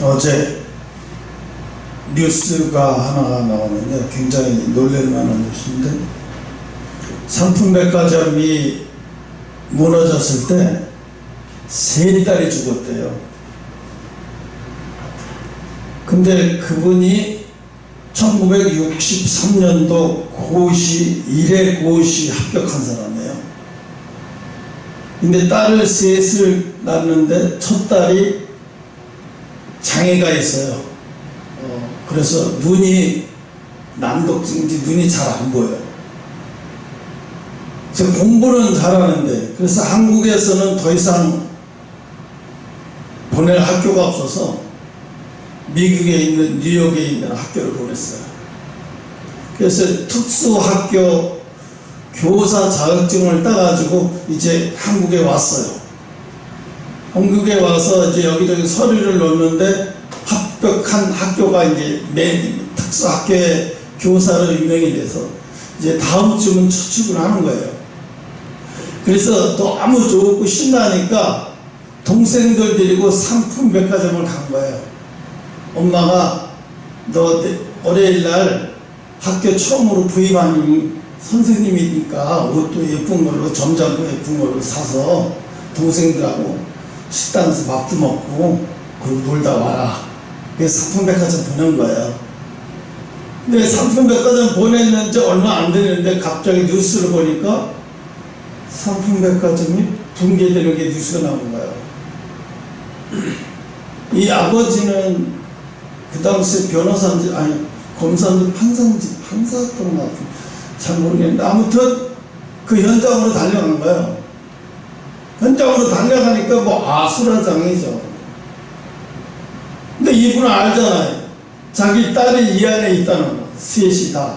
어제 뉴스가 하나가 나왔는데 굉장히 놀랄 만한 뉴스인데, 상품백화점이 무너졌을 때 세 딸이 죽었대요. 근데 그분이 1963년도 고시 1회 고시 합격한 사람이에요. 근데 딸을 셋을 낳았는데 첫 딸이 장애가 있어요. 그래서 눈이 난독증인지 눈이 잘 안 보여요. 그래서 공부는 잘하는데, 그래서 한국에서는 더 이상 보낼 학교가 없어서 미국에 있는 뉴욕에 있는 학교를 보냈어요. 그래서 특수학교 교사 자격증을 따가지고 이제 한국에 왔어요. 한국에 와서 이제 여기저기 서류를 넣었는데 합격한 학교가 이제 특수학교의 교사로 임명이 돼서 이제 다음 주면 추측을 하는 거예요. 그래서 너무 좋고 신나니까 동생들 데리고 상품백화점을 간 거예요. 엄마가 너 월요일날 학교 처음으로 부임한 선생님이니까 옷도 예쁜 걸로, 점장도 예쁜 걸로 사서 동생들하고 식당에서 밥도 먹고 그리고 놀다 와라. 그래서 상품백화점 보낸 거예요. 근데 상품백화점 보냈는지 얼마 안 되는데 갑자기 뉴스를 보니까 상품백화점이 붕괴되는 게 뉴스가 나온 거예요. 이 아버지는 그 당시에 변호사인지 아니 검사인지 판사였던 것 같아요. 잘 모르겠는데 아무튼 그 현장으로 달려간 거예요. 현장으로 달려가니까 뭐 아수라장이죠. 근데 이분은 알잖아요. 자기 딸이 이 안에 있다는 거. 셋이 다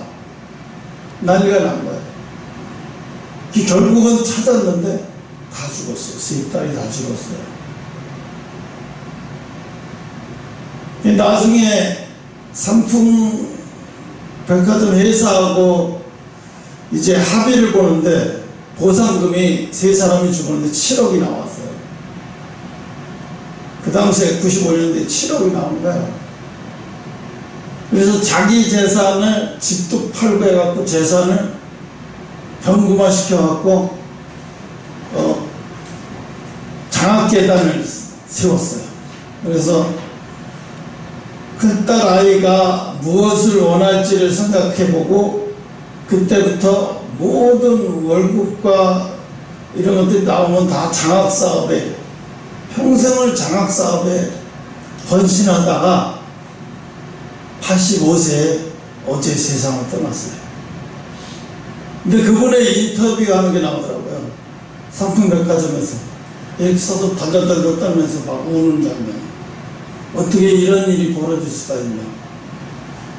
난리가 난 거예요. 결국은 찾았는데 다 죽었어요. 세 딸이 다 죽었어요. 나중에 상품 백화점 회사하고 이제 합의를 보는데 보상금이 세 사람이 죽었는데 7억이 나왔어요. 그 당시에 95년도에 7억이 나온 거예요. 그래서 자기 재산을 집도 팔고 해갖고 재산을 현금화 시켜갖고 장학재단을 세웠어요. 그래서 큰딸 아이가 무엇을 원할지를 생각해보고 그때부터 모든 월급과 이런 것들이 나오면 다 장학사업에, 평생을 장학사업에 헌신하다가 85세에 어제 세상을 떠났어요. 근데 그분의 인터뷰가 하는 게 나오더라고요. 상품백화점에서 이렇게 서서 달달달달 떨면서 막 우는 장면. 어떻게 이런 일이 벌어질 수가 있냐.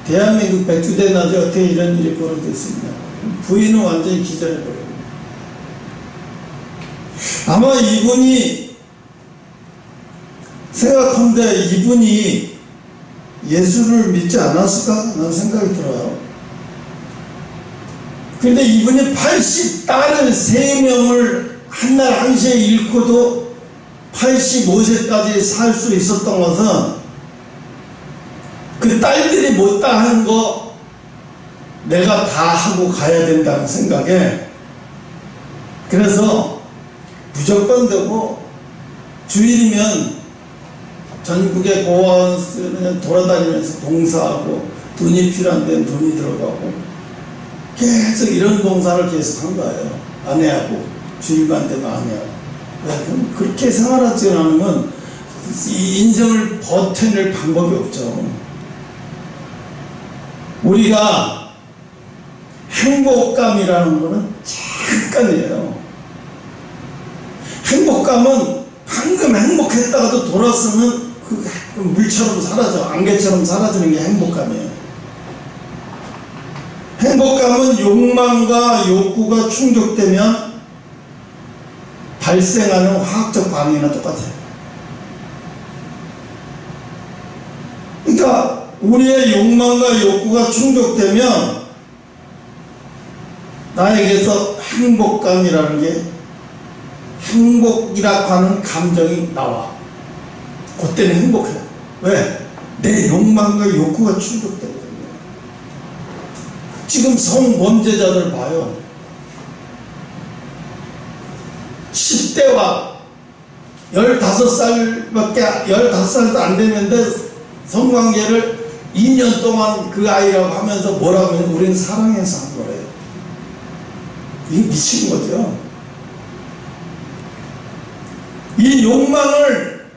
대한민국 백두대낮에 어떻게 이런 일이 벌어질 수 있냐. 부인은 완전히 기절해버려요. 아마 이분이 생각한데 이분이 예수를 믿지 않았을까? 라는 생각이 들어요. 근데 이분이 80딸을 3명을 한날 한시에 잃고도 85세까지 살 수 있었던 것은 그 딸들이 못다 한 거 내가 다 하고 가야 된다는 생각에, 그래서 무조건 되고 주일이면 전국의 고아원 돌아다니면서 봉사하고 돈이 필요한 데는 돈이 들어가고 계속 이런 봉사를 계속 한 거예요. 아내하고 주일만 되면 아내하고. 그렇게 생활하지 않으면 이 인생을 버텨낼 방법이 없죠. 우리가 행복감이라는 거는 잠깐이에요. 행복감은 방금 행복했다가도 돌았으면 그 물처럼 사라져, 안개처럼 사라지는 게 행복감이에요. 행복감은 욕망과 욕구가 충족되면 발생하는 화학적 반응이나 똑같아요. 그러니까 우리의 욕망과 욕구가 충족되면 나에게서 행복감이라는 게, 행복이라고 하는 감정이 나와. 그때는 행복해요. 왜? 내 욕망과 욕구가 충족되거든요. 지금 성범죄자들 봐요. 10대와 15살도 안 되는데 성관계를 2년 동안 그 아이라고 하면서 뭐라고 하면 우리는 사랑해서 한 거래요. 이게 미친 거죠. 이 욕망을,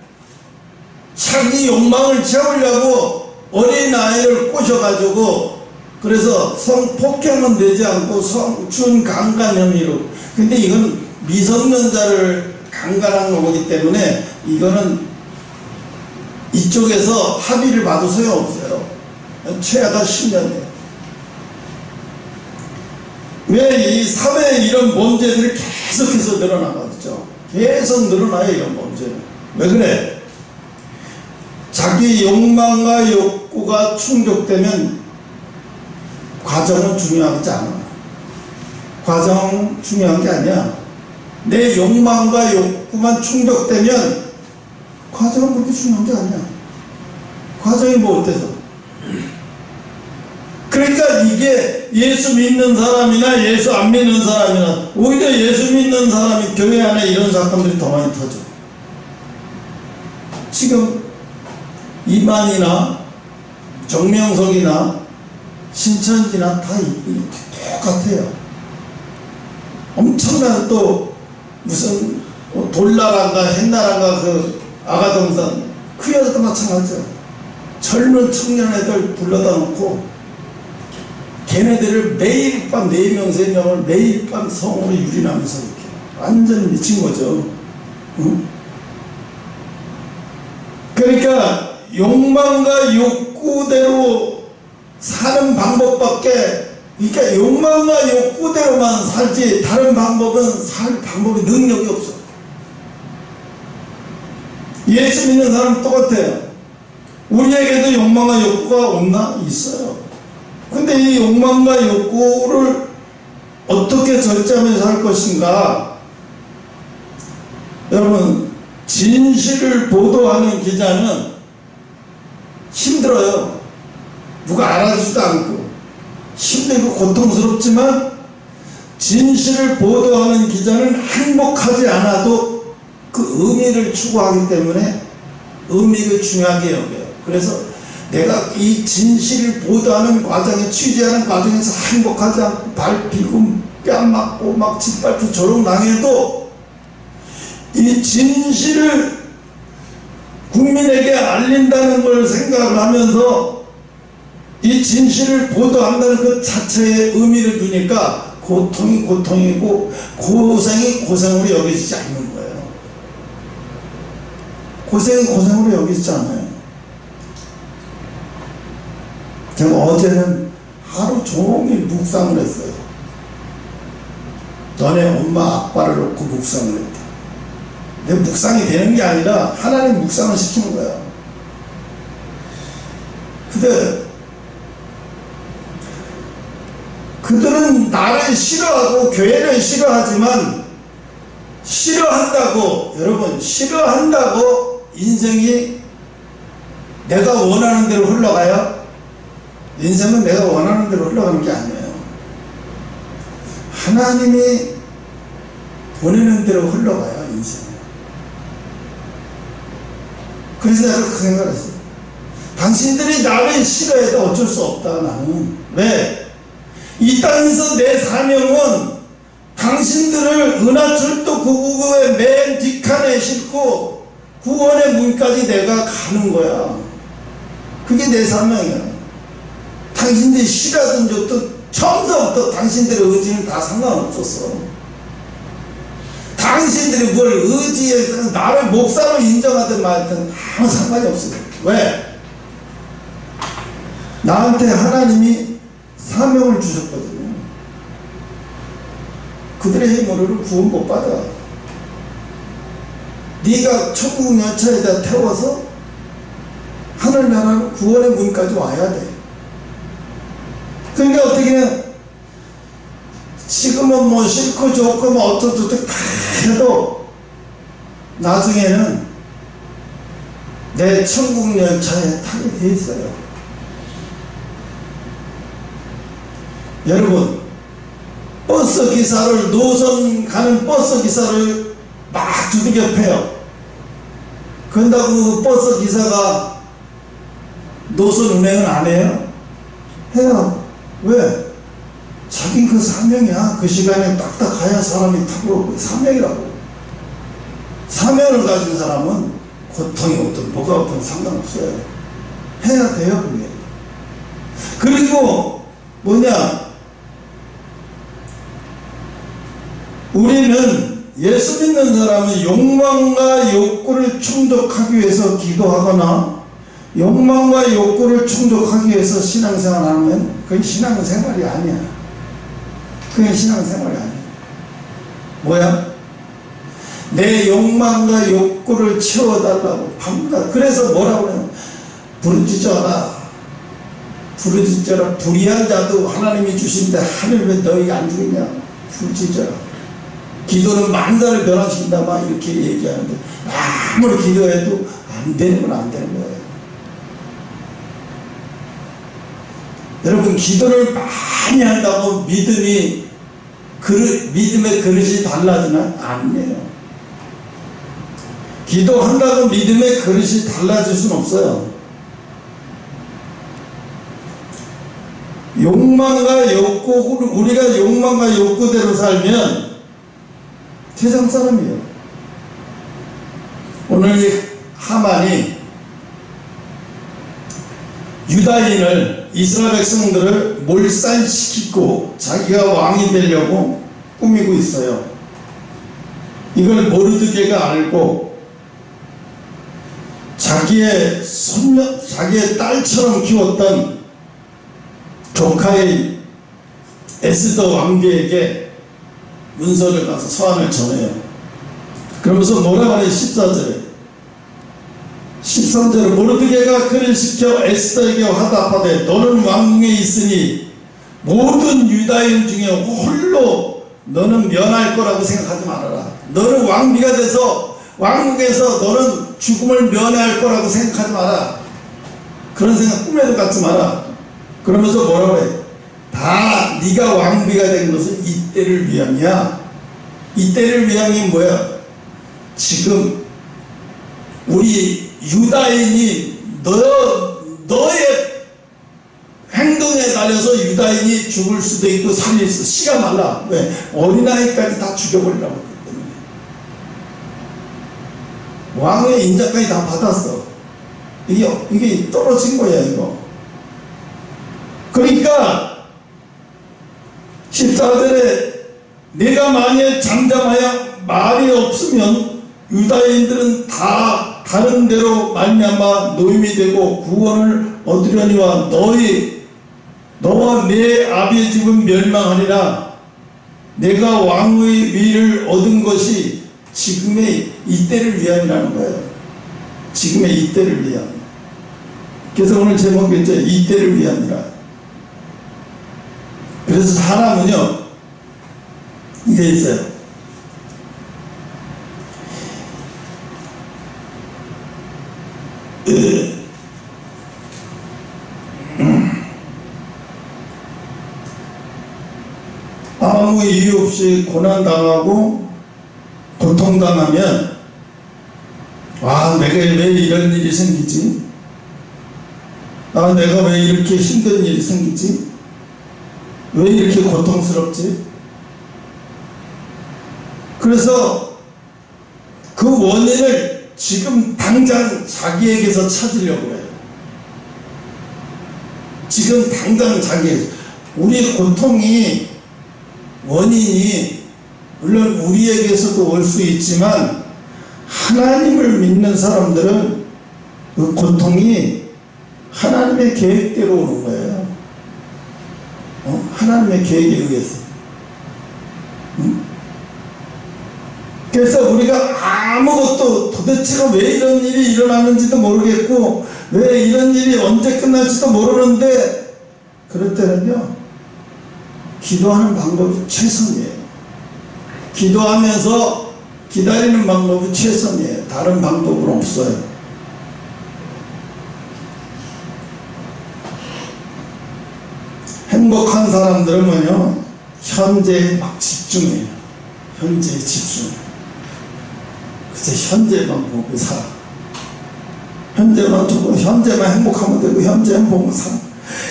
자기 욕망을 채우려고 어린아이를 꼬셔가지고, 그래서 성폭행은 되지 않고 성추행 강간 혐의로. 근데 이건 미성년자를 강간한 거기 때문에 이거는 이쪽에서 합의를 봐도 소용없어요. 최하가 10년이에요. 왜 이 사회에 이런 범죄들이 계속해서 늘어나가죠? 계속 늘어나요, 이런 범죄는. 왜 그래? 자기 욕망과 욕구가 충족되면 과정은 중요하지 않아. 과정 중요한 게 아니야. 내 욕망과 욕구만 충족되면 과정은 그렇게 중요한 게 아니야. 과정이 뭐 어때서? 그러니까 이게 예수 믿는 사람이나 예수 안 믿는 사람이나, 오히려 예수 믿는 사람이 교회 안에 이런 사건들이 더 많이 터져. 지금 이만이나 정명석이나 신천지나 다 똑같아요. 엄청난 또 무슨 돌나라인가 햇나라인가 그 아가동산 그 여자도 마찬가지죠. 젊은 청년 애들 불러다 놓고 걔네들을 매일 밤 4명 3명을 매일 밤 성으로 유린하면서 이렇게 완전 미친 거죠. 응? 그러니까 욕망과 욕구대로 사는 방법밖에, 그러니까 욕망과 욕구대로만 살지 다른 방법은 살 방법이 능력이 없어. 예수 믿는 사람 똑같아요. 우리에게도 욕망과 욕구가 없나? 있어요. 근데 이 욕망과 욕구를 어떻게 절제하면서 할 것인가? 여러분, 진실을 보도하는 기자는 힘들어요. 누가 알아주지도 않고 힘들고 고통스럽지만, 진실을 보도하는 기자는 행복하지 않아도 그 의미를 추구하기 때문에 의미를 중요하게 여겨요. 그래서 내가 이 진실을 보도하는 과정에, 취재하는 과정에서 행복하지 않고 밟히고 뺨 맞고 막 짓밟고 조롱당해도 이 진실을 국민에게 알린다는 걸 생각을 하면서 이 진실을 보도한다는 그 자체의 의미를 두니까 고통이 고통이고 고생이 고생으로 여겨지지 않는 거예요. 고생이 고생으로 여겨지지 않아요. 제가 어제는 하루 종일 묵상을 했어요. 너네 엄마 아빠를 놓고 묵상을 했다. 내 묵상이 되는 게 아니라 하나님 묵상을 시키는 거야. 근데 그들은 나를 싫어하고 교회를 싫어하지만, 싫어한다고, 여러분, 싫어한다고 인생이 내가 원하는 대로 흘러가요? 인생은 내가 원하는 대로 흘러가는 게 아니에요. 하나님이 보내는 대로 흘러가요, 인생은. 그래서 내가 그 생각을 했어요. 당신들이 나를 싫어해도 어쩔 수 없다, 나는. 왜? 이 땅에서 내 사명은 당신들을 은하철도 999의 맨 뒷칸에 싣고 구원의 문까지 내가 가는 거야. 그게 내 사명이야. 당신들이 싫어하든 좋든 처음부터 당신들의 의지는 다 상관없었어. 당신들이 뭘 의지해서 나를 목사로 인정하든 말든 아무 상관이 없어요. 왜? 나한테 하나님이 사명을 주셨거든요. 그들의 힘으로는 구원 못 받아. 네가 천국 열차에다 태워서 하늘나라로 구원의 문까지 와야 돼. 그러니까 어떻게 지금은 뭐 싫고 좋고 뭐 어쩌고저쩌고 다 해도 나중에는 내 천국 열차에 타게 돼 있어요. 여러분, 버스 기사를, 노선 가는 버스 기사를 막 두들겨 패요. 그런다고 그 버스 기사가 노선 운행은 안 해요? 해요. 왜? 자긴 그 사명이야. 그 시간에 딱딱 가야 사람이 타고, 사명이라고. 사명을 가진 사람은 고통이 오든 뭐가 오든 상관없어요. 해야 돼요, 그게. 그리고 뭐냐? 우리는 예수 믿는 사람은 욕망과 욕구를 충족하기 위해서 기도하거나 욕망과 욕구를 충족하기 위해서 신앙생활을 하면 그건 신앙생활이 아니야. 그건 신앙생활이 아니야. 뭐야? 내 욕망과 욕구를 채워달라고 밤낮. 그래서 뭐라고 그래요? 부르짖어라. 부르짖어라. 불의한 자도 하나님이 주신데 하늘 왜 너희가 안 주겠냐? 부르짖어라. 기도는 만사를 변화시킨다 막 이렇게 얘기하는데 아무리 기도해도 안 되는 건 안 되는 거예요. 여러분, 기도를 많이 한다고 믿음의 그릇이 달라지나? 아니에요. 기도한다고 믿음의 그릇이 달라질 수는 없어요. 욕망과 욕구, 우리가 욕망과 욕구대로 살면 세상 사람이에요. 오늘 하만이 유다인을, 이스라엘 백성들을 몰살시키고 자기가 왕이 되려고 꾸미고 있어요. 이걸 모르드게가 알고 자기의 딸처럼 키웠던 조카의 에스더 왕비에게 문서를 가서 서한을 전해요. 그러면서 뭐라고 하냐? 13절에 모르드게가 그를 시켜 에스더에게 화답하되 너는 왕궁에 있으니 모든 유다인 중에 홀로 너는 면할 거라고 생각하지 말아라. 너는 왕비가 돼서 왕궁에서 너는 죽음을 면할 거라고 생각하지 마라. 그런 생각 꿈에도 갖지 마라. 그러면서 뭐라고 해? 다 네가 왕비가 된 것은 이때를 위함이야. 이때를 위함이 뭐야? 지금 우리 유다인이 너의 행동에 달려서 유다인이 죽을 수도 있고 살릴 수도 시가 말라. 왜? 어린아이까지 다 죽여버리라고 했기 때문에. 왕의 인자까지 다 받았어. 이게 떨어진 거야, 이거. 그러니까 14절에 내가 만일 잠잠하여 말이 없으면 유다인들은 다 다른 데로 말미암아 노임이 되고 구원을 얻으려니와 너와 내 아비의 집은 멸망하리라. 내가 왕의 위를 얻은 것이 지금의 이때를 위함이라는 거예요. 지금의 이때를 위함. 그래서 오늘 제목이죠. 이때를 위함이라. 그래서 사람은요, 이게 있어요. 아무 이유 없이 고난당하고 고통당하면 내가 왜 이런 일이 생기지? 내가 왜 이렇게 힘든 일이 생기지? 왜 이렇게 고통스럽지? 그래서 그 원인을 지금 당장 자기에게서 찾으려고 해요. 지금 당장 우리의 고통이 원인이 물론 우리에게서도 올 수 있지만 하나님을 믿는 사람들은 그 고통이 하나님의 계획대로 오는 거예요. 하나님의 계획에 의해서. 그래서 우리가 아무것도 도대체가 왜 이런 일이 일어나는지도 모르겠고 왜 이런 일이 언제 끝날지도 모르는데 그럴 때는요, 기도하는 방법이 최선이에요. 기도하면서 기다리는 방법이 최선이에요. 다른 방법은 없어요. 행복한 사람들은 뭐냐? 현재에 막 집중해요. 현재에 집중. 그래서 현재만 보고 살아. 현재만 두고 현재만 행복하면 되고 현재만 보고 살아.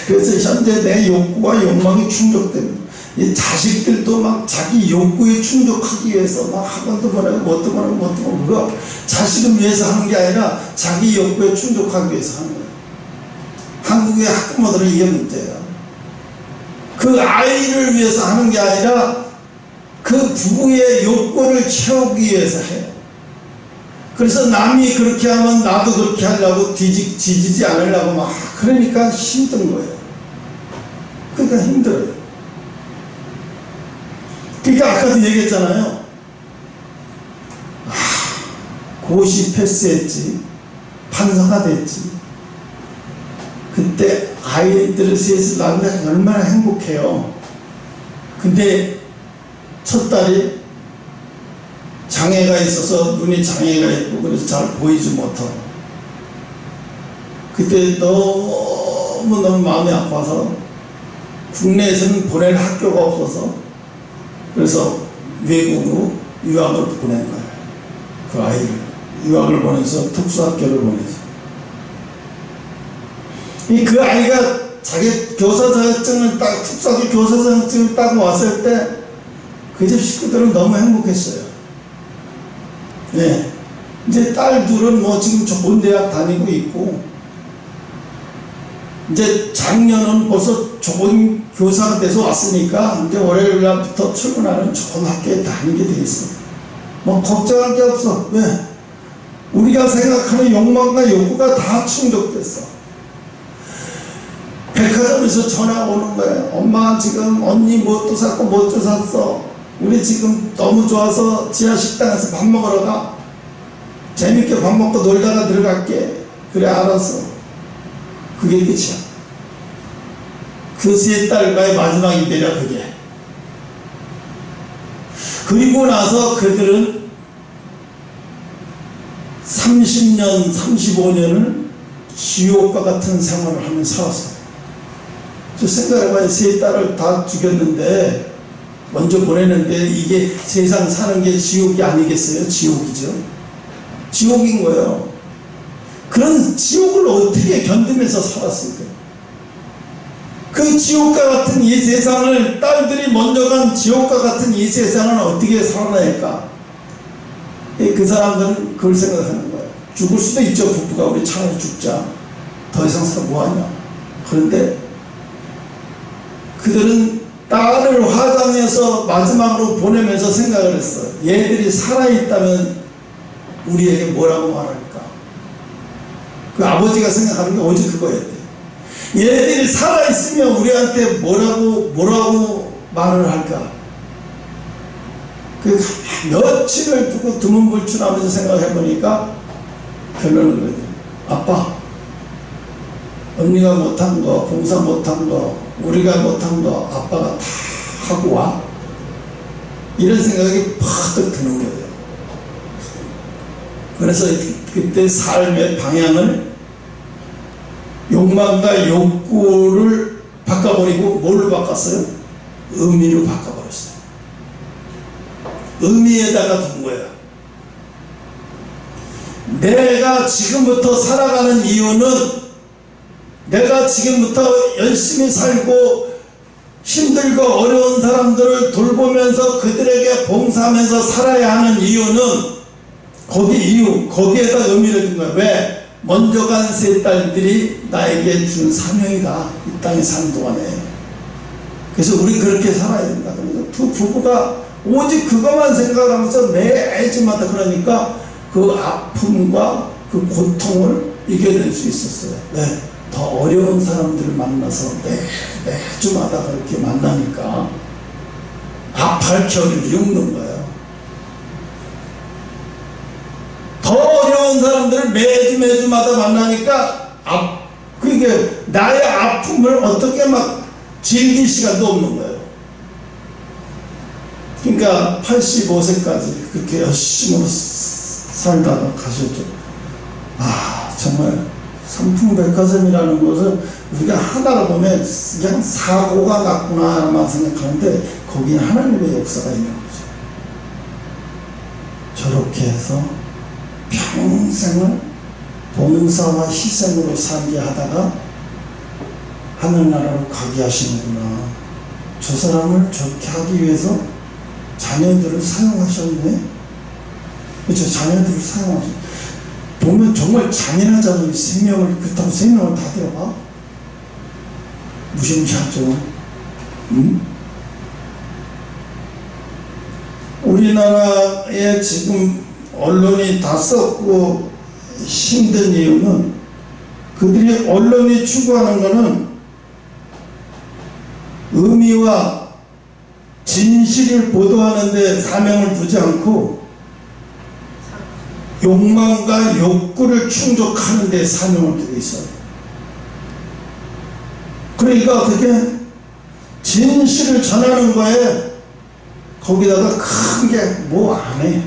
그래서 현재 내 욕구와 욕망이 충족되고, 이 자식들도 막 자기 욕구에 충족하기 위해서 막 학원도 보내고 뭣도 보내고 뭣도 보내고, 그거 자식을 위해서 하는 게 아니라 자기 욕구에 충족하기 위해서 하는 거예요. 한국의 학부모들은 이게 문제예요. 그 아이를 위해서 하는 게 아니라 그 부부의 욕구를 채우기 위해서 해요. 그래서 남이 그렇게 하면 나도 그렇게 하려고 뒤지지 않으려고 막, 그러니까 힘든 거예요. 그러니까 힘들어요. 그러니까 아까도 얘기했잖아요. 고시 패스했지, 판사가 됐지. 그때 아이들을 셋을 낳으면 얼마나 행복해요. 근데 첫 딸이 장애가 있어서, 눈이 장애가 있고 그래서 잘 보이지 못하고, 그때 너무너무 마음이 아파서 국내에서는 보낼 학교가 없어서 그래서 외국으로 유학을 보낸 거예요. 그 아이를 유학을 보내서 특수학교를 보내서, 그 아이가 자기 교사 자격증을 딱, 특수학교 교사 자격증을 따고 왔을 때 그 집 식구들은 너무 행복했어요. 네. 이제 딸 둘은 뭐 지금 좋은 대학 다니고 있고, 이제 작년은 벌써 좋은 교사가 돼서 왔으니까 이제 월요일 날부터 출근하는 좋은 학교에 다니게 돼 있어. 뭐 걱정할 게 없어. 왜? 우리가 생각하는 욕망과 욕구가 다 충족됐어. 백화점에서 전화가 오는 거예요. 엄마 지금 언니 뭣도 샀고 뭣도 샀어. 우리 지금 너무 좋아서 지하 식당에서 밥 먹으러 가. 재밌게 밥 먹고 놀다가 들어갈게. 그래 알았어. 그게 끝이야. 그 세 딸과의 마지막 이별이야 그게. 그리고 나서 그들은 30년 35년을 지옥과 같은 생활을 하며 살았어요. 저 생각해봐요. 세 딸을 다 죽였는데, 먼저 보내는데, 이게 세상 사는 게 지옥이 아니겠어요? 지옥이죠. 지옥인 거예요. 그런 지옥을 어떻게 견디면서 살았을까? 그 지옥과 같은 이 세상을, 딸들이 먼저 간 지옥과 같은 이 세상을 어떻게 살아낼까? 그 사람들은 그걸 생각하는 거예요. 죽을 수도 있죠. 부부가 우리 차라리 죽자. 더 이상 살아 뭐하냐. 그런데 그들은 딸을 화장해서 마지막으로 보내면서 생각을 했어. 얘들이 살아있다면 우리에게 뭐라고 말할까? 그 아버지가 생각하는 게 오직 그거였대. 얘들이 살아있으면 우리한테 뭐라고 말을 할까? 그 며칠을 두고 두문불출하면서 생각해보니까 결론은 그래요. 아빠, 언니가 못한 거, 봉사 못한 거, 우리가 못한 거 아빠가 다 하고 와. 이런 생각이 팍 드는 거예요. 그래서 그때 삶의 방향을 욕망과 욕구를 바꿔버리고 뭘로 바꿨어요? 의미로 바꿔버렸어요. 의미에다가 둔 거예요. 내가 지금부터 살아가는 이유는, 내가 지금부터 열심히 살고 힘들고 어려운 사람들을 돌보면서 그들에게 봉사하면서 살아야 하는 이유는, 거기에다 의미를 둔 거예요. 왜? 먼저 간 세 딸들이 나에게 준 사명이다. 이 땅에 사는 동안에. 그래서 우리 그렇게 살아야 된다. 그래서 두 부부가 오직 그것만 생각하면서 매주마다, 그러니까 그 아픔과 그 고통을 이겨낼 수 있었어요. 네. 더 어려운 사람들을 만나서 매주마다 그렇게 만나니까 아파할 겨를이 없는 거예요. 더 어려운 사람들을 매주마다 만나니까 그게 나의 아픔을 어떻게 막 즐길 시간도 없는 거예요. 그러니까 85세까지 그렇게 열심히 살다가 가셨죠. 정말 삼풍백화점이라는 것은 우리가 하다가 보면 그냥 사고가 났구나만 생각하는데 거기는 하나님의 역사가 있는 거죠. 저렇게 해서 평생을 봉사와 희생으로 살게 하다가 하늘나라로 가게 하시는구나. 저 사람을 좋게 하기 위해서 자녀들을 사용하셨네. 그렇죠? 자녀들을 사용하셨네. 보면 정말 잔인하잖아요. 세 명을, 그렇다고 세 명을 다 들어가? 무시무시하죠. 응? 우리나라에 지금 언론이 다 썩고 힘든 이유는 그들이 언론이 추구하는 것은 의미와 진실을 보도하는 데 사명을 두지 않고 욕망과 욕구를 충족하는 데 사명을 두고 있어요. 그러니까 어떻게 진실을 전하는 거에 거기다가 큰 게 뭐 안 해.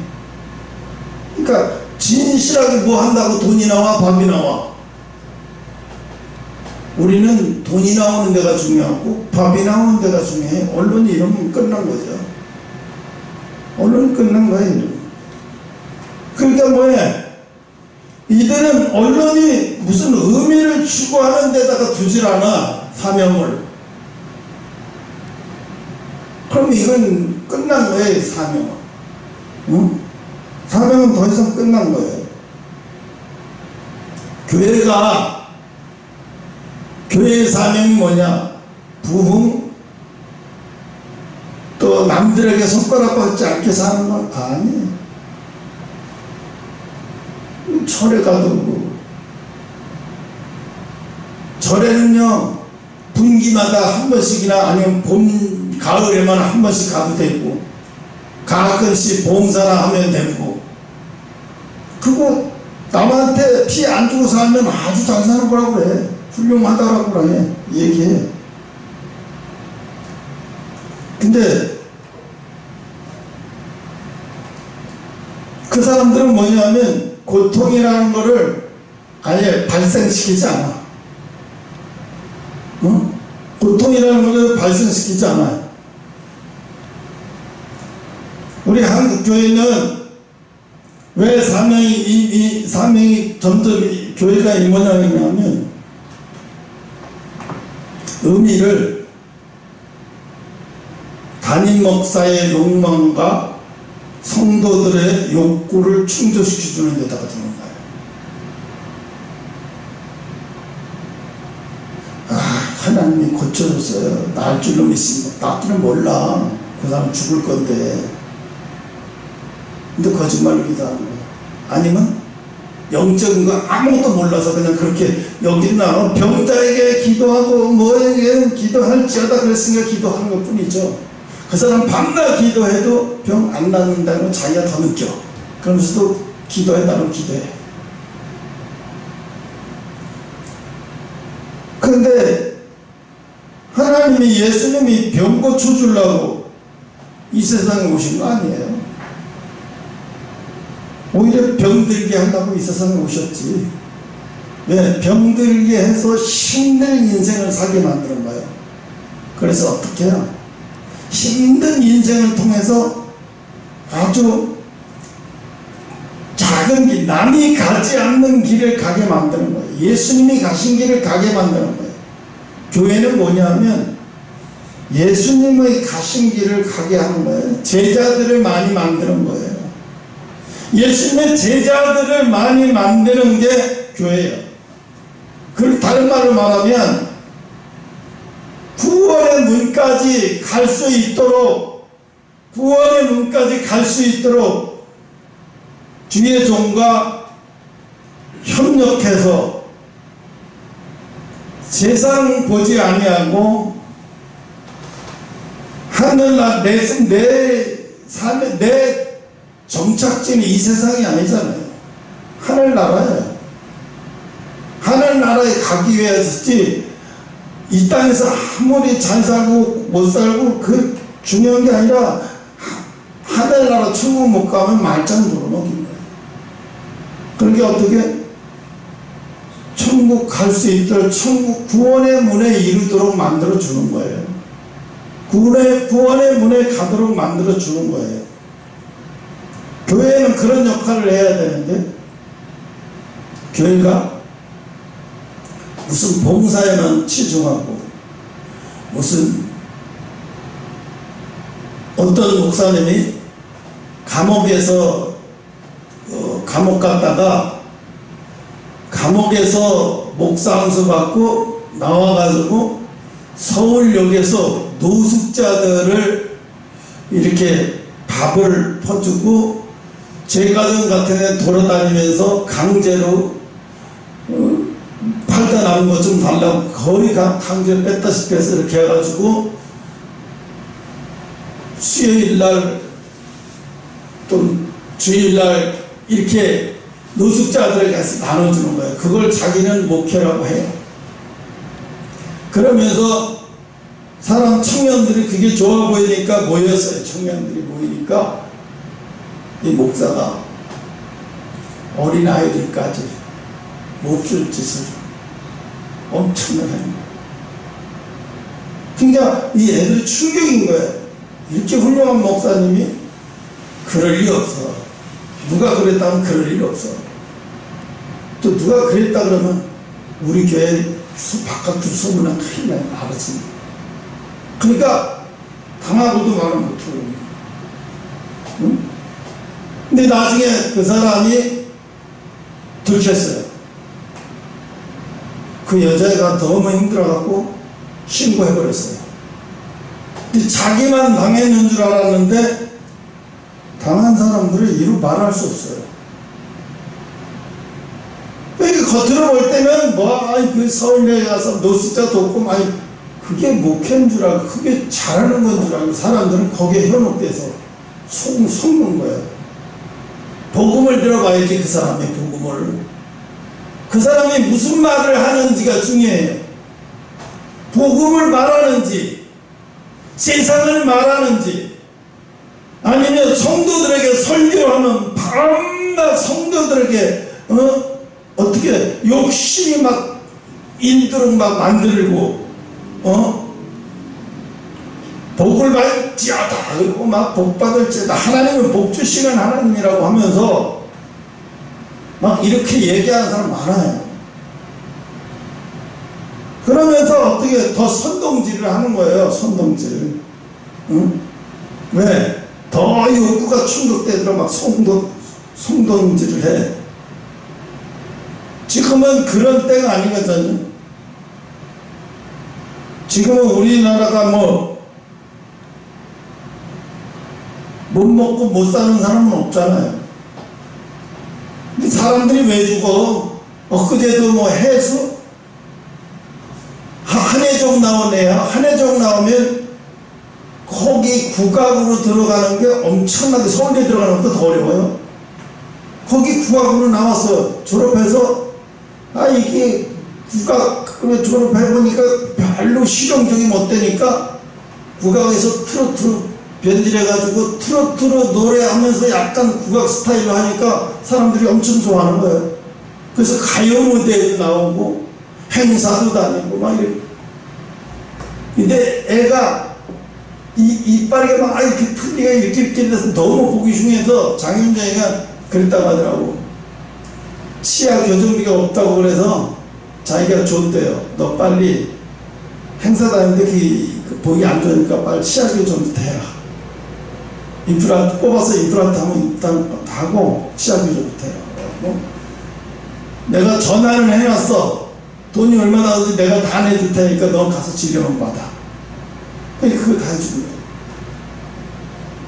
그러니까 진실하게 뭐 한다고 돈이 나와 밥이 나와. 우리는 돈이 나오는 데가 중요하고 밥이 나오는 데가 중요해. 언론이 이러면 끝난 거죠. 언론이 끝난 거예요. 그러니까 뭐해? 이들은 언론이 무슨 의미를 추구하는 데다가 두질 않아. 사명을. 그럼 이건 끝난 거예요. 사명은. 응? 사명은 더 이상 끝난 거예요. 교회의 사명이 뭐냐? 부흥, 또 남들에게 손가락받지 않게 사는 건 아니에요. 절에 가도 절에는요 분기마다 한 번씩이나 아니면 봄, 가을에만 한 번씩 가도 되고 가끔씩 봉사나 하면 되고 그거 남한테 피 안 주고 살면 아주 잘 사는 거라고 그래. 훌륭하다라고 그래. 얘기해. 근데 그 사람들은 뭐냐면 고통이라는 거를 아예 발생시키지 않아. 어? 고통이라는 것을 발생시키지 않아요. 우리 한국교회는 왜 사명이 점점 교회가 이 모양이냐면 의미를 담임 목사의 욕망과 성도들의 욕구를 충족시켜주는 데다가 두는 거예요. 하나님이 고쳐줬어요. 날 줄로 믿습니다. 나들은 몰라. 그 사람 죽을 건데. 근데 거짓말을 기도하는 거예요. 아니면 영적인 거 아무것도 몰라서 그냥 그렇게 여기나 병자에게 기도하고 뭐에게 기도할지어다 그랬으니까 기도하는 것 뿐이죠. 그 사람 밤낮 기도해도 병 안 낫는다는 건 자기가 더 느껴. 그러면서도 기도해달라고 기도해. 그런데 하나님이 예수님이 병 고쳐주려고 이 세상에 오신 거 아니에요. 오히려 병들게 하려고 이 세상에 오셨지. 왜? 병들게 해서 힘든 인생을 살게 만드는 거예요. 그래서 어떻게 해요? 힘든 인생을 통해서 아주 작은 길, 남이 가지 않는 길을 가게 만드는 거예요. 예수님이 가신 길을 가게 만드는 거예요. 교회는 뭐냐면 예수님의 가신 길을 가게 하는 거예요. 제자들을 많이 만드는 거예요. 예수님의 제자들을 많이 만드는 게 교회예요. 그걸 다른 말로 말하면 구원의 문까지 갈 수 있도록 주의 종과 협력해서 세상 보지 아니하고 하늘나라 내 정착지는 이 세상이 아니잖아요. 하늘나라예요. 하늘나라에 가기 위해서지 이 땅에서 아무리 잘 살고 못 살고 그 중요한 게 아니라 하늘나라 천국 못 가면 말짱 돌아먹인 거예요. 그러니까 어떻게 천국 갈 수 있도록 천국 구원의 문에 이르도록 만들어 주는 거예요. 구원의 문에 가도록 만들어 주는 거예요. 교회는 그런 역할을 해야 되는데, 교회가 무슨 봉사에만 치중하고, 무슨 어떤 목사님이 감옥에서 감옥 갔다가 감옥에서 목사항수 받고 나와가지고 서울역에서 노숙자들을 이렇게 밥을 퍼주고 제과점 같은 데 돌아다니면서 강제로 팔다 남은 것 좀 달라고 거의 강제로 뺐다시피 해서 이렇게 해가지고 수요일날 또 주일날 이렇게 노숙자들에게 나눠주는 거예요. 그걸 자기는 목회라고 해요. 그러면서 청년들이 그게 좋아 보이니까 모였어요. 청년들이 모이니까 이 목사가 어린아이들까지 몹쓸 짓을 엄청나게 합니다. 그러니까 이 애들이 충격인 거예요. 이렇게 훌륭한 목사님이 그럴 리 없어. 누가 그랬다면 그럴 일 없어. 또 누가 그랬다 그러면 우리 교회 바깥으로 소문난 큰일 나요. 아버지. 그러니까 당하고도 말을 못하고. 응? 근데 나중에 그 사람이 들켰어요. 그 여자애가 너무 힘들어갖고 신고해버렸어요. 근데 자기만 당했는 줄 알았는데 당한 사람들은 이루 말할 수 없어요. 그러니까 겉으로 볼 때면 그 서울에 가서 노숙자 돕고 그게 목회인 줄 알고 그게 잘하는 건 줄 알고 사람들은 거기에 현혹돼서 속는 거예요. 복음을 들어봐야지. 그 사람의 복음을. 그 사람이 무슨 말을 하는지가 중요해요. 복음을 말하는지 세상을 말하는지 아니면 성도들에게 설교하면 밤낮 성도들에게 어떻게 욕심이 막 인도록 막 만들고 복을 받지하다 그리고 막 복 받을지다 하나님은 복 주시는 하나님이라고 하면서 막 이렇게 얘기하는 사람 많아요. 그러면서 어떻게 더 선동질을 하는 거예요. 선동질. 왜? 더 욕구가 충족되도록 막 선동질을 해. 지금은 그런 때가 아니거든요. 지금은 우리나라가 못 먹고 못 사는 사람은 없잖아요. 근데 사람들이 왜 죽어? 엊그제도 해수 한해종 나오네요. 한해종 나오면 거기 국악으로 들어가는 게 엄청나게 서울대 들어가는 것도 더 어려워요. 거기 국악으로 나왔어. 졸업해서 이게 국악으로 졸업해보니까 별로 실용적이 못 되니까 국악에서 트로트로 변질해가지고 트로트로 노래하면서 약간 국악 스타일로 하니까 사람들이 엄청 좋아하는 거예요. 그래서 가요 무대에도 나오고 행사도 다니고 막 이래. 근데 애가 이빨이 막 이렇게 풀리가 이렇게 돼서 너무 보기 흉해서 장윤정이가 그랬다고 하더라고. 치아 교정비가 없다고 그래서 자기가 줬대요. 너 빨리 행사 다니는데 그 보기 안 좋으니까 빨리 치아 교정부터 해라. 임플란트 뽑아서 임플란트 하면 일단 하고 치아 교정부터 해라. 내가 전화를 해놨어. 돈이 얼마나 나오는지 내가 다 내줄 테니까 너 가서 진료만 받아. 그거 다 해주는 거예요.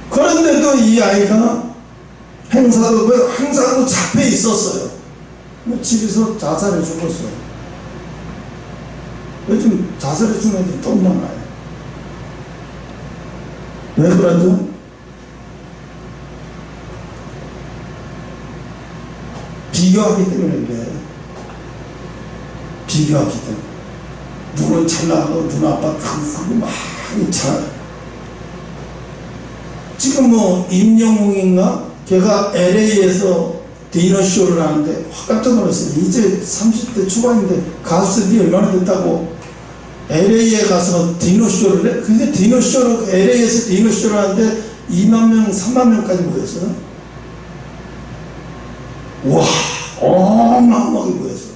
그런데도 이 아이가 행사도 잡혀 있었어요. 집에서 자살해 죽었어요. 요즘 자살해 죽는 애들이 또 많아요. 왜 그러죠? 비교하기 때문에 그래요. 비교하기 때문에. 누구는 잘나가고 누구 아빠 크고 막 잘. 지금 임영웅인가? 걔가 LA에서 디너쇼를 하는데 확 깜짝 놀랐어요. 이제 30대 초반인데 가수들이 얼마나 됐다고 LA에 가서 디너쇼를 해? 근데 디너쇼를, LA에서 디너쇼를 하는데 2만 명, 3만 명까지 모였어요. 와, 어마어마하게 모였어요.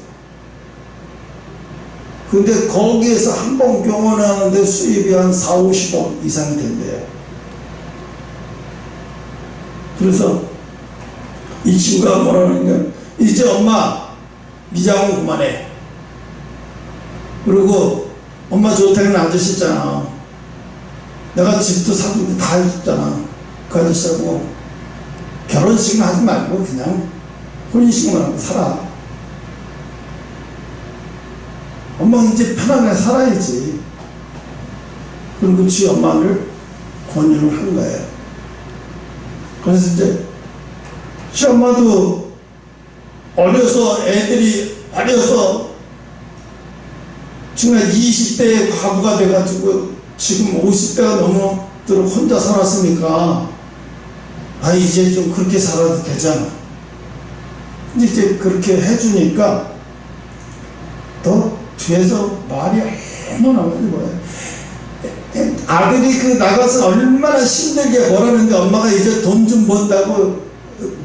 근데 거기에서 한 번 경원하는데 수입이 한 4, 50억 이상이 된대요. 그래서 이 친구가 뭐라는 거야? 이제 엄마 미장원 그만해. 그리고 엄마 좋다는 아저씨잖아. 내가 집도 사고 다 해줬잖아. 그 아저씨하고 결혼식은 하지 말고 그냥 혼인신고만 하고 살아. 엄마 이제 편하게 살아야지. 그리고 지 엄마를 권유를 한 거예요. 그래서 이제 지 엄마도 어려서 정말 20대에 과부가 돼가지고 지금 50대가 넘어도록 혼자 살았으니까 아 이제 좀 그렇게 살아도 되잖아. 근데 이제 그렇게 해주니까 더 뒤에서 말이 얼마나 뭐야. 아들이 그 나가서 얼마나 힘들게 벌었는데 엄마가 이제 돈 좀 번다고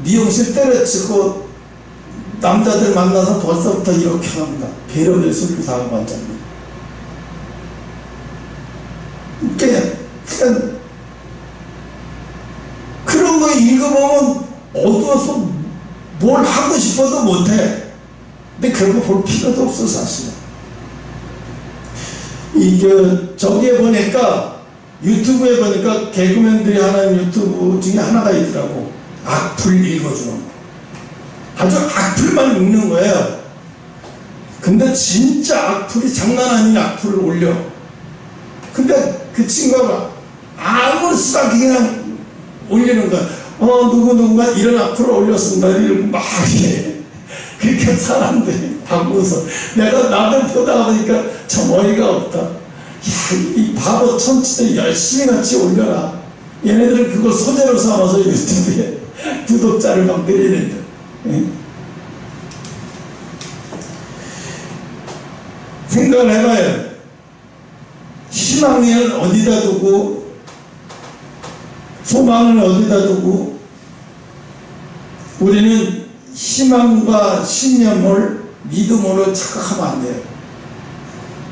미용실 때려치고 남자들 만나서 벌써부터 이렇게 합니다. 배려될 소리를 다 하고 앉았네. 그냥 그런 거 읽어보면 어두워서 뭘 하고 싶어도 못해. 근데 그런 거 볼 필요도 없어 사실은. 저기에 보니까 유튜브에 보니까 개그맨들이 하는 유튜브 중에 하나가 있더라고. 악플 읽어주는 거. 아주 악플만 읽는 거예요. 근데 진짜 악플이 장난 아닌 악플을 올려. 근데 그 친구가 아무렇지도 않게 그냥 올리는 거야. 누구누구가 이런 악플을 올렸습니다. 이러고 막 해. 그러니까 사람들이 바꾸서 내가 나를 보다 보니까 참 어이가 없다. 야, 이 바보 천치들 열심히 같이 올려라. 얘네들은 그걸 소재로 삼아서 유튜브에 구독자를 막 늘리는데. 생각을 해봐요. 희망을 어디다 두고 소망을 어디다 두고 우리는 희망과 신념을 믿음으로 착각하면 안 돼요.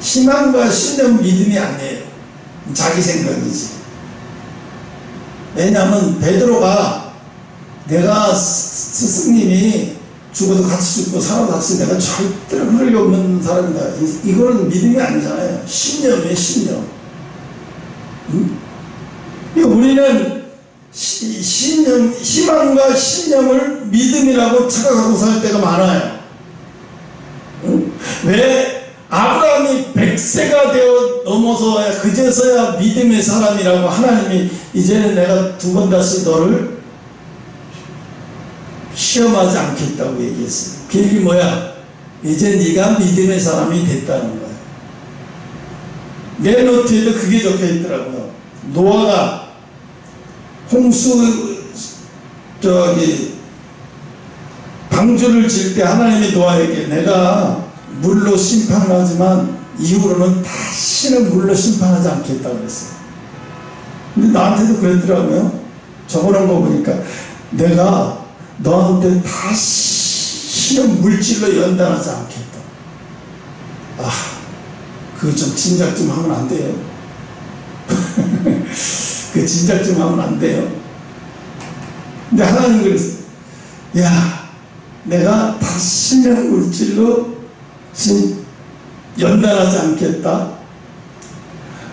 희망과 신념은 믿음이 아니에요. 자기 생각이지. 왜냐하면 베드로가 내가 스승님이 죽어도 같이 죽고 살아도 같이 내가 절대로 그럴 리 없는 사람이다. 이거는 믿음이 아니잖아요. 신념이에요, 신념. 우리는 희망과 신념을 믿음이라고 착각하고 살 때가 많아요. 왜 아브라함이 100세가 되어 넘어서야 그제서야 믿음의 사람이라고 하나님이 이제는 내가 두 번 다시 너를 시험하지 않겠다고 얘기했어요. 그 얘기 뭐야? 이제 네가 믿음의 사람이 됐다는 거야. 내 노트에도 그게 적혀 있더라고요. 노아가 홍수 방주를 질 때 하나님이 노아에게 내가 물로 심판하지만 이후로는 다시는 물로 심판하지 않겠다고 그랬어요. 근데 나한테도 그랬더라고요. 적어놓은 거 보니까 내가 너한테 다시는 물질로 연단하지 않겠다. 그거 좀 진작 좀 하면 안 돼요. 그 진작 좀 하면 안 돼요. 근데 하나님 그랬어요. 야, 내가 다시는 물질로 연단하지 않겠다.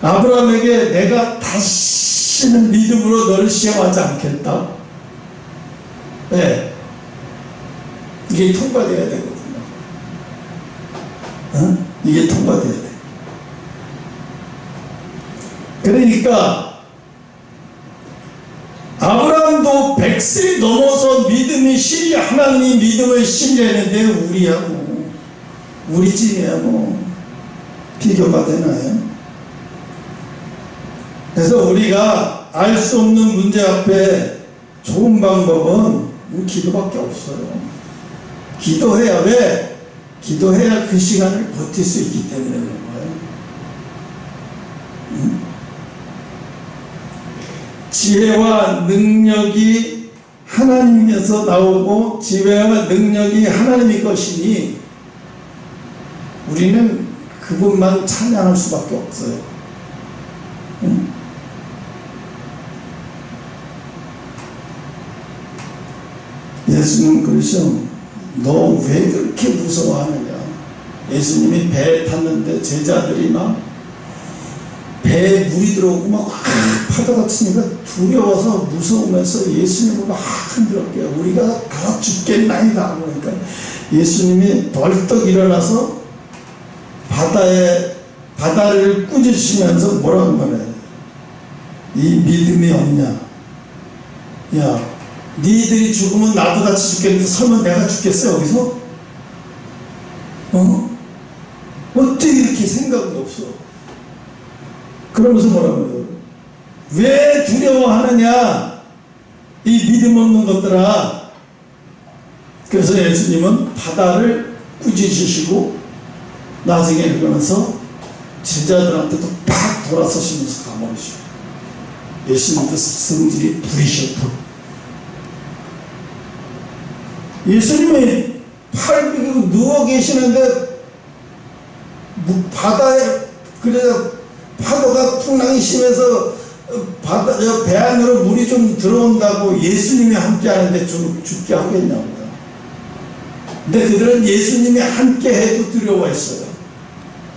아브라함에게 내가 다시는 믿음으로 너를 시험하지 않겠다. 네. 이게 통과돼야 되거든요. 이게 통과돼야 돼. 그러니까 아브라함도 100세 넘어서 하나님이 믿음을 신뢰했는데 우리 집이하고 비교가 되나요? 그래서 우리가 알 수 없는 문제 앞에 좋은 방법은 기도밖에 없어요. 기도해야 왜? 기도해야 그 시간을 버틸 수 있기 때문에 그런 거예요. 지혜와 능력이 하나님에서 나오고 지혜와 능력이 하나님의 것이니 우리는 그분만 찬양할 수밖에 없어요. 예수님 그러셔. 너 왜 그렇게 무서워하느냐? 예수님이 배에 탔는데 제자들이 막 배에 물이 들어오고 막 파도가 치니까 두려워서 무서우면서 예수님을 막 흔들었대요. 우리가 다 죽겠나이다. 그러니까 예수님이 벌떡 일어나서 바다를 꾸짖으시면서 뭐라고 말해? 이 믿음이 없냐? 야, 니들이 죽으면 나도 같이 죽겠는데 설마 내가 죽겠어 여기서? 어떻게 이렇게 생각이 없어? 그러면서 뭐라고 해요? 왜 두려워하느냐? 이 믿음 없는 것들아. 그래서 예수님은 바다를 꾸짖으시고 나중에 그러면서 제자들한테도 팍 돌아서시면서 가버리시고 예수님도 성질이 불이셨고 예수님이 팔 비기고 누워 계시는데 바다에 그래서 파도가 풍랑이 심해서 배 안으로 물이 좀 들어온다고 예수님이 함께 하는데 죽게 하겠냐고요. 근데 그들은 예수님이 함께 해도 두려워했어요.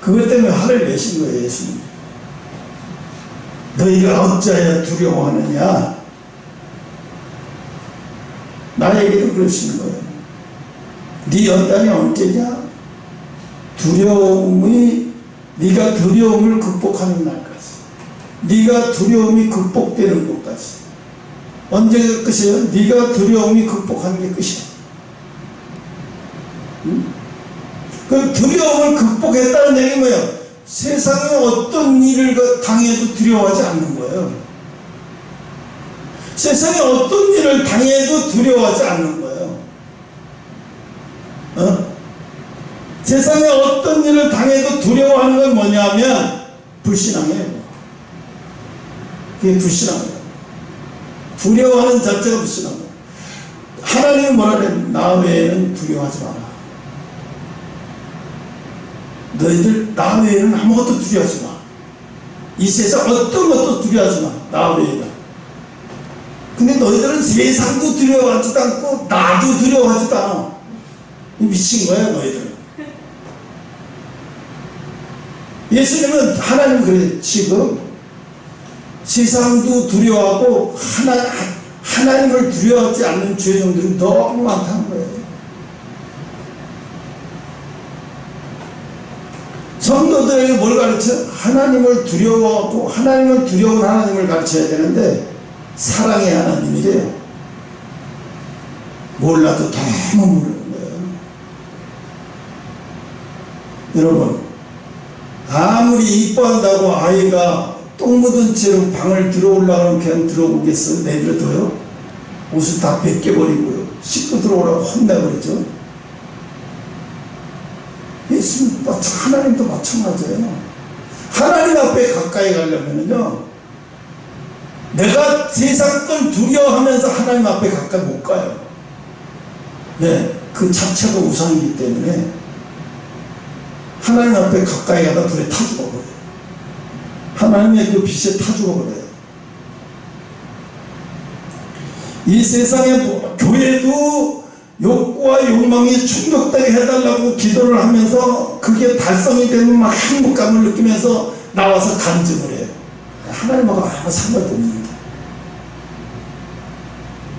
그것 때문에 화를 내신 거예요. 예수님. 너희가 어찌하여 두려워하느냐? 나에게도 그러시는 거예요. 네 연단이 언제냐? 네가 두려움을 극복하는 날까지, 네가 두려움이 극복되는 것까지. 언제가 끝이에요? 네가 두려움이 극복하는 게 끝이야. 그 두려움을 극복했다는 얘기는 뭐예요? 세상에 어떤 일을 당해도 두려워하지 않는 거예요. 세상에 어떤 일을 당해도 두려워하지 않는 거예요. 세상에 어떤 일을 당해도 두려워하는 건 뭐냐면 불신앙이에요. 그게 불신앙이에요. 두려워하는 자체가 불신앙이에요. 하나님이 뭐라 그래? 나 외에는 두려워하지 마라. 너희들 나 외에는 아무것도 두려워하지 마. 이 세상 어떤 것도 두려워하지 마. 나 외에는. 근데 너희들은 세상도 두려워하지도 않고 나도 두려워하지도 않아. 미친 거야 너희들은. 예수님은 하나님 그래. 지금 세상도 두려워하고 하나님을 두려워하지 않는 죄종들이 너무 많다는 거예요. 성도들에게 뭘 가르쳐? 하나님을 두려워하고 하나님을 두려운 하나님을 가르쳐야 되는데 사랑의 하나님이래요. 몰라도 너무 모르는 거예요. 여러분, 아무리 이뻐한다고 아이가 똥 묻은 채로 방을 들어오려고 그냥 들어오겠어요? 내버려둬요? 옷을 다 벗겨버리고요. 씻고 들어오라고 혼내버리죠. 예수님, 하나님도 마찬가지예요. 하나님 앞에 가까이 가려면요, 내가 세상 걸 두려워하면서 하나님 앞에 가까이 못 가요. 네, 그 자체가 우상이기 때문에 하나님 앞에 가까이 가다 불에 타 죽어버려요. 하나님의 그 빛에 타 죽어버려요. 이 세상의 교회도 욕구와 욕망이 충족되게 해달라고 기도를 하면서 그게 달성이 되면 막 행복감을 느끼면서 나와서 간증을 해요. 하나님하고 아무 상관이 없는데.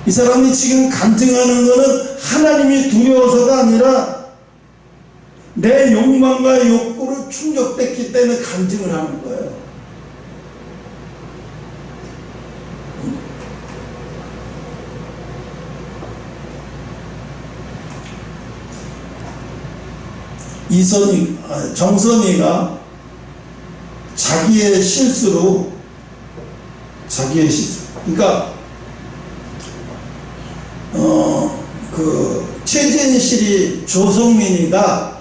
이 사람이 지금 간증하는 거는 하나님이 두려워서가 아니라 내 욕망과 욕구를 충족됐기 때문에 간증을 하는 거예요. 정선이가 자기의 실수, 그러니까 최진실이 조성민이가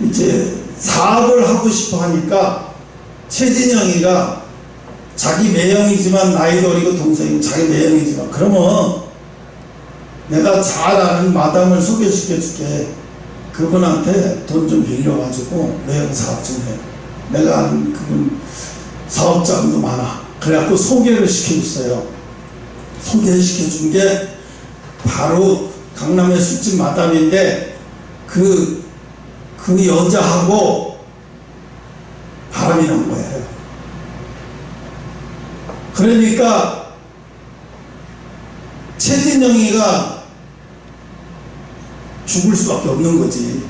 이제 사업을 하고 싶어 하니까 최진영이가 자기 매형이지만 나이도 어리고 동생이고 자기 매형이지만 그러면 내가 잘 아는 마담을 소개시켜 줄게. 그분한테 돈 좀 빌려가지고 매형 사업 좀 해. 내가 아는 그분 사업장도 많아. 그래갖고 소개를 시켜줬어요. 소개시켜준 게 바로 강남의 술집 마담인데 그 여자하고 바람이 난 거예요. 그러니까 최진영이가 죽을 수밖에 없는 거지.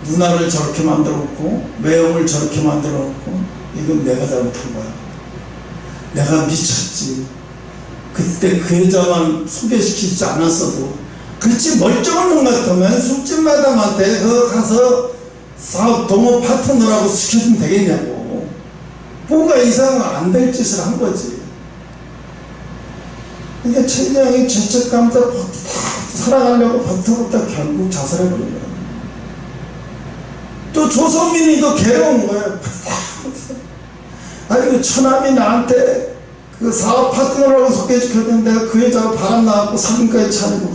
누나를 저렇게 만들어놓고 매형을 저렇게 만들어놓고 이건 내가 잘못한 거야. 내가 미쳤지. 그때 그 여자만 소개시키지 않았어도 그렇지 멀쩡한 놈 같으면 술집 마담한테 가서 사업 동업 파트너라고 시켜주면 되겠냐고. 뭔가 이상은 안 될 짓을 한 거지. 그러니까 최진영이 죄책감도 살아가려고 버텨보다 결국 자살해버린 거야. 또 조성민이도 괴로운 거야. 아니 그 처남이 나한테 그 사업 파트너라고 소개시켰는데 내가 그 여자가 바람 나갖고 사진까지 차리고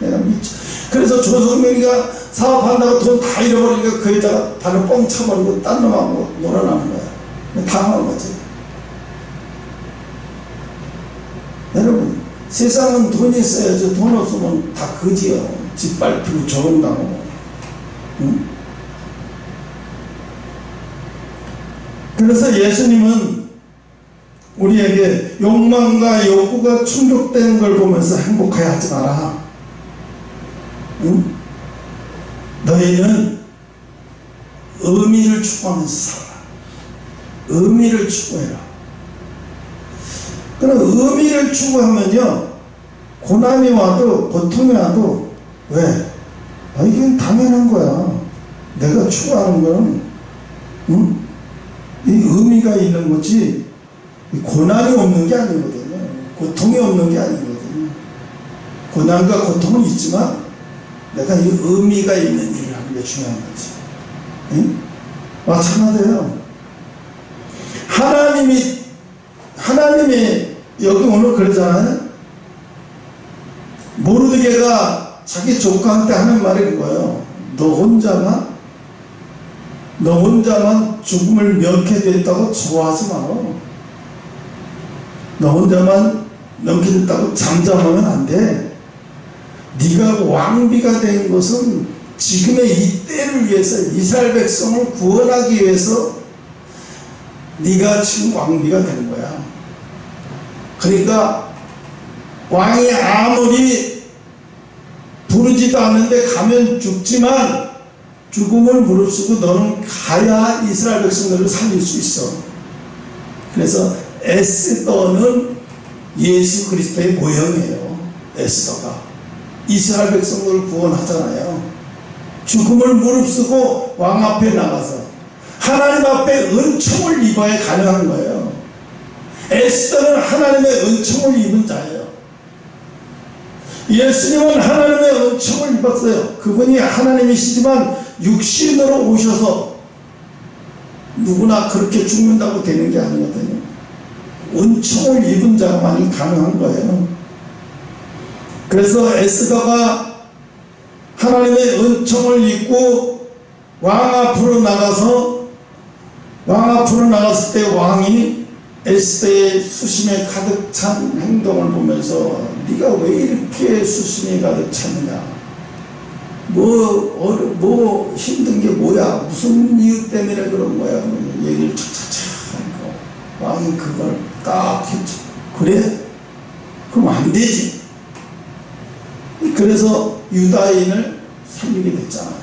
내가 미쳐. 그래서 조성민이가 사업한다고 돈 다 잃어버리니까 그 여자가 발을 뻥 차버리고 딴 놈하고 놀아나는 거야. 당한 거지. 여러분 세상은 돈이 있어야지. 돈 없으면 다 거지요. 집 밟히고 조롱당하고. 응? 그래서 예수님은 우리에게 욕망과 욕구가 충족되는 걸 보면서 행복해야 하지 마라. 응? 너희는 의미를 추구하면서 살아. 의미를 추구해라. 그럼 의미를 추구하면요, 고난이 와도 고통이 와도 왜? 이게 당연한 거야. 내가 추구하는 거는 응? 이 의미가 있는 거지 고난이 없는 게 아니거든요. 고통이 없는 게 아니거든요. 고난과 고통은 있지만 내가 이 의미가 있는 일을 하는 게 중요한 거지. 응? 마찬가지예요. 하나님이 여기 오늘 그러잖아요. 모르드게가 자기 조카한테 하는 말이 그거예요. 너 혼자만 죽음을 면케됐다고 좋아하지 마라. 너 혼자만 면케됐다고 잠잠하면 안 돼. 네가 왕비가 된 것은 지금의 이 때를 위해서 이스라엘 백성을 구원하기 위해서 네가 지금 왕비가 된 거야. 그러니까 왕이 아무리 부르지도 않는데 가면 죽지만 죽음을 무릅쓰고 너는 가야 이스라엘 백성들을 살릴 수 있어. 그래서 에스더는 예수 그리스도의 모형이에요. 에스더가 이스라엘 백성들을 구원하잖아요. 죽음을 무릅쓰고 왕 앞에 나가서 하나님 앞에 은총을 입어야 가능한 거예요. 에스더는 하나님의 은총을 입은 자예요. 예수님은 하나님의 은총을 입었어요. 그분이 하나님이시지만 육신으로 오셔서 누구나 그렇게 죽는다고 되는 게 아니거든요. 은총을 입은 자만이 가능한 거예요. 그래서 에스더가 하나님의 은총을 입고 왕 앞으로 나갔을 때 왕이 에스더의 수심에 가득 찬 행동을 보면서 네가 왜 이렇게 수심이 가득 찼느냐, 뭐 힘든 게 뭐야, 무슨 이유 때문에 그런 거야, 얘기를 착착착 하니까 왕이 그걸 딱 그래? 그럼 안 되지. 그래서 유다인을 살리게 됐잖아요.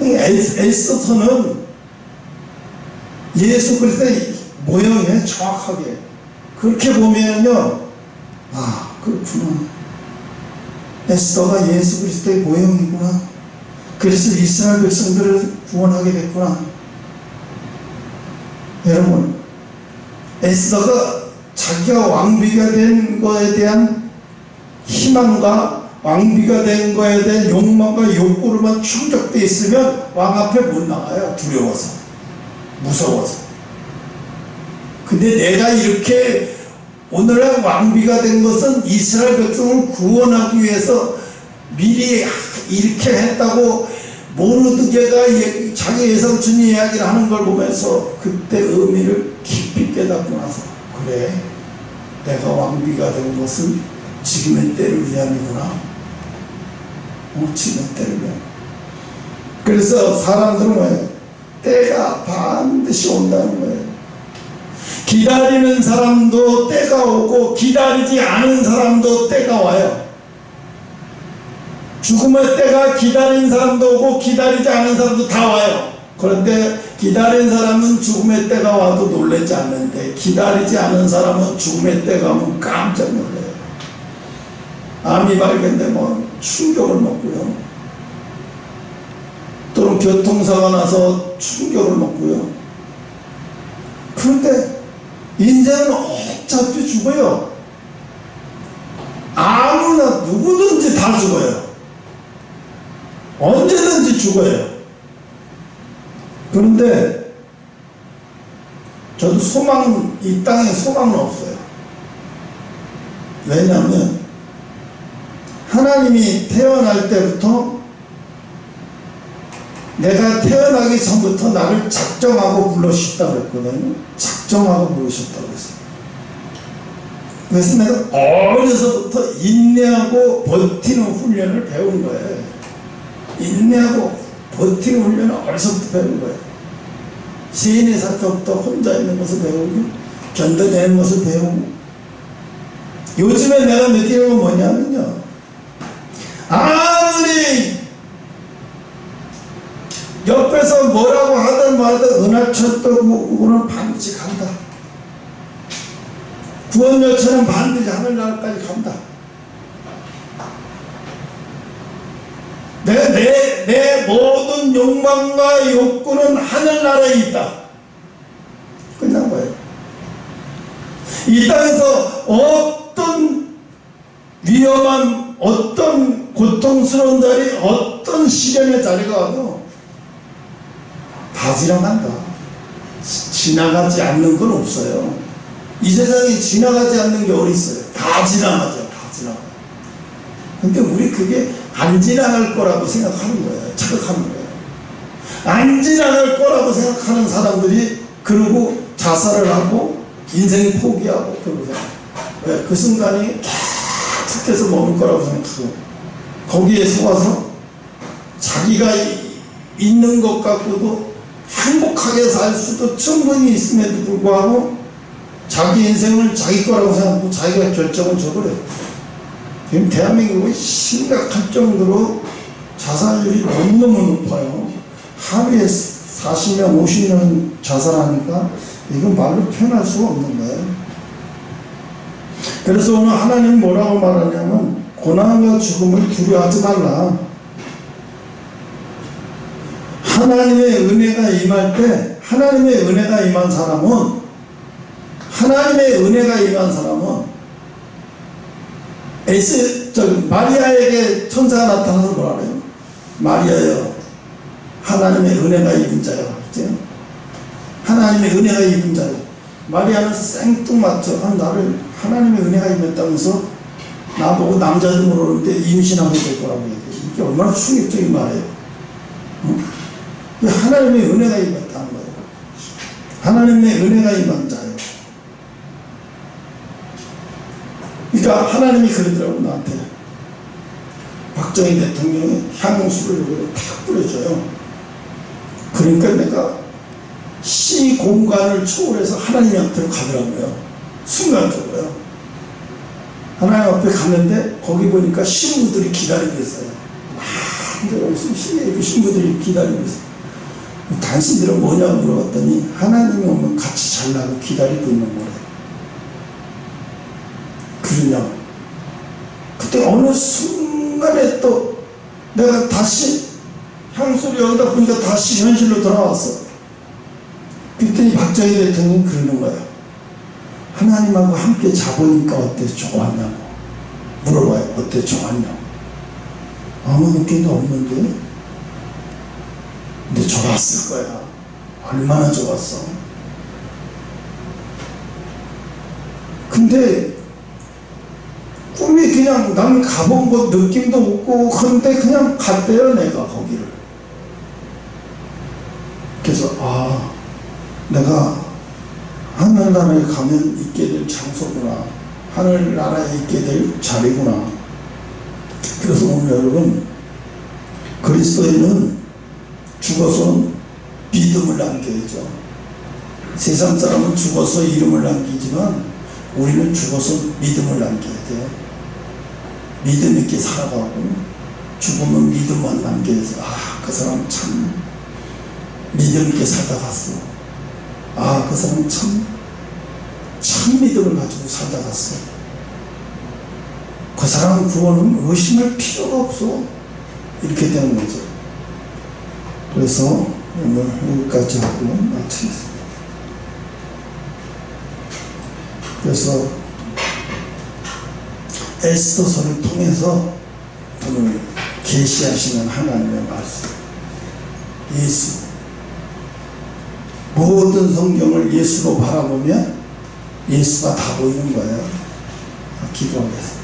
에스더는 예수 그리스도의 모형이에요. 정확하게 그렇게 보면요, 아 그렇구나, 에스더가 예수 그리스도의 모형이구나. 그래서 이스라엘 백성들을 구원하게 됐구나. 여러분, 에스더가 자기가 왕비가 된 거에 대한 희망 희망과 왕비가 된 거에 대한 욕망과 욕구로만 충족되어 있으면 왕 앞에 못 나가요. 두려워서, 무서워서. 근데 내가 이렇게 오늘날 왕비가 된 것은 이스라엘 백성을 구원하기 위해서 미리 이렇게 했다고 모르드게가 자기 예상춘이 이야기를 하는 걸 보면서 그때 의미를 깊이 깨닫고 나서, 그래, 내가 왕비가 된 것은 지금의 때를 위함이구나. 지금의 때를 위함. 그래서 사람들은 뭐예요? 때가 반드시 온다는 거예요. 기다리는 사람도 때가 오고 기다리지 않은 사람도 때가 와요. 죽음의 때가 기다린 사람도 오고 기다리지 않은 사람도 다 와요. 그런데 기다린 사람은 죽음의 때가 와도 놀라지 않는데 기다리지 않은 사람은 죽음의 때가 오면 깜짝 놀라요. 암이 발견되면 충격을 먹고요. 또는 교통사고가 나서 충격을 먹고요. 그런데 인생은 어차피 죽어요. 아무나 누구든지 다 죽어요. 언제든지 죽어요. 그런데 저도 이 땅에 소망은 없어요. 왜냐하면 하나님이 태어날 때부터 내가 태어나기 전부터 나를 작정하고 불러주셨다고 했거든요. 작정하고 부르셨다고 했어요. 그래서 내가 어려서부터 인내하고 버티는 훈련을 배운 거예요. 인내하고 버티는 훈련을 어려서부터 배운 거예요. 시인의 사태부터 혼자 있는 것을 배우고 견뎌내는 것을 배우고, 요즘에 내가 느끼는 건 뭐냐면요, 아무리 옆에서 뭐라고 하든 말든 은하철도는 반드시 간다. 구원열차는 반드시 하늘나라까지 간다. 내 모든 욕망과 욕구는 하늘나라에 있다. 끝난 거예요. 이 땅에서 어떤 위험한, 어떤 고통스러운 자리, 어떤 시련의 자리가 와도 다 지나간다. 지나가지 않는 건 없어요. 이 세상에 지나가지 않는 게 어디 있어요? 다 지나가죠. 다 지나가요. 근데 우리 그게 안 지나갈 거라고 생각하는 거예요. 착각하는 거예요. 안 지나갈 거라고 생각하는 사람들이 그러고 자살을 하고 인생 포기하고 그러고, 왜? 그 순간이 계속해서 머물 거라고 생각하고 거기에 속아서 자기가 있는 것 같고도 행복하게 살 수도 충분히 있음에도 불구하고 자기 인생을 자기 거라고 생각하고 자기가 결정을 줘버려요. 지금 대한민국이 심각할 정도로 자살률이 너무너무 높아요. 하루에 40명, 50명 자살하니까 이건 말로 표현할 수가 없는 거예요. 그래서 오늘 하나님이 뭐라고 말하냐면, 고난과 죽음을 두려워하지 말라. 하나님의 은혜가 임할 때, 하나님의 은혜가 임한 사람은, 마리아에게 천사가 나타나서 뭐라 그래요? 마리아여, 하나님의 은혜가 입은 자여. 그렇죠? 하나님의 은혜가 입은 자여. 마리아는 생뚱맞죠. 나를 하나님의 은혜가 임했다면서 나보고 남자도 모르는데 임신하게 될 거라고 얘기해요. 이게 얼마나 충격적인 말이에요. 하나님의 은혜가 임했다는 거예요. 하나님의 은혜가 임한 자예요. 그러니까 하나님이 그러더라고, 나한테. 박정희 대통령이 향수를 여기로 탁 뿌려줘요. 그러니까 내가 시 공간을 초월해서 하나님한테로 가더라고요. 순간적으로요. 하나님 앞에 갔는데 거기 보니까 신부들이 기다리고 있어요. 무슨 신부들이 기다리고 있어요. 당신들은 뭐냐고 물어봤더니 하나님이 오면 같이 잘라고 기다리고 있는 거래요. 그러냐? 그때 어느 순간에 또 내가 다시 향수를 여기다 보니까 다시 현실로 돌아왔어. 그랬더니 박정희 대통령이 그러는 거예요. 하나님하고 함께 자보니까 어때? 좋았냐고. 물어봐요. 어때? 좋았냐? 아무 느낌도 없는데? 근데 좋았을 거야. 얼마나 좋았어. 근데 꿈이 그냥 난 가본 것 느낌도 없고 근데 그냥 갔대요. 내가 거기를. 그래서 내가 하늘나라에 가면 있게 될 장소구나. 하늘나라에 있게 될 자리구나. 그래서 오늘 여러분, 그리스도인은 죽어서 믿음을 남겨야죠. 세상 사람은 죽어서 이름을 남기지만 우리는 죽어서 믿음을 남겨야 돼요. 믿음 있게 살아가고 죽으면 믿음만 남겨야지. 그 사람 참 믿음 있게 살다 갔어. 그 사람 참 믿음을 가지고 살다 갔어. 그 사람 구원은 의심할 필요가 없어. 이렇게 되는 거죠. 그래서 오늘 여기까지 하고 마치겠습니다. 그래서 에스더서를 통해서 오늘 계시하시는 하나님의 말씀, 예수, 모든 성경을 예수로 바라보면 예수가 다 보이는 거예요. 기도하겠습니다.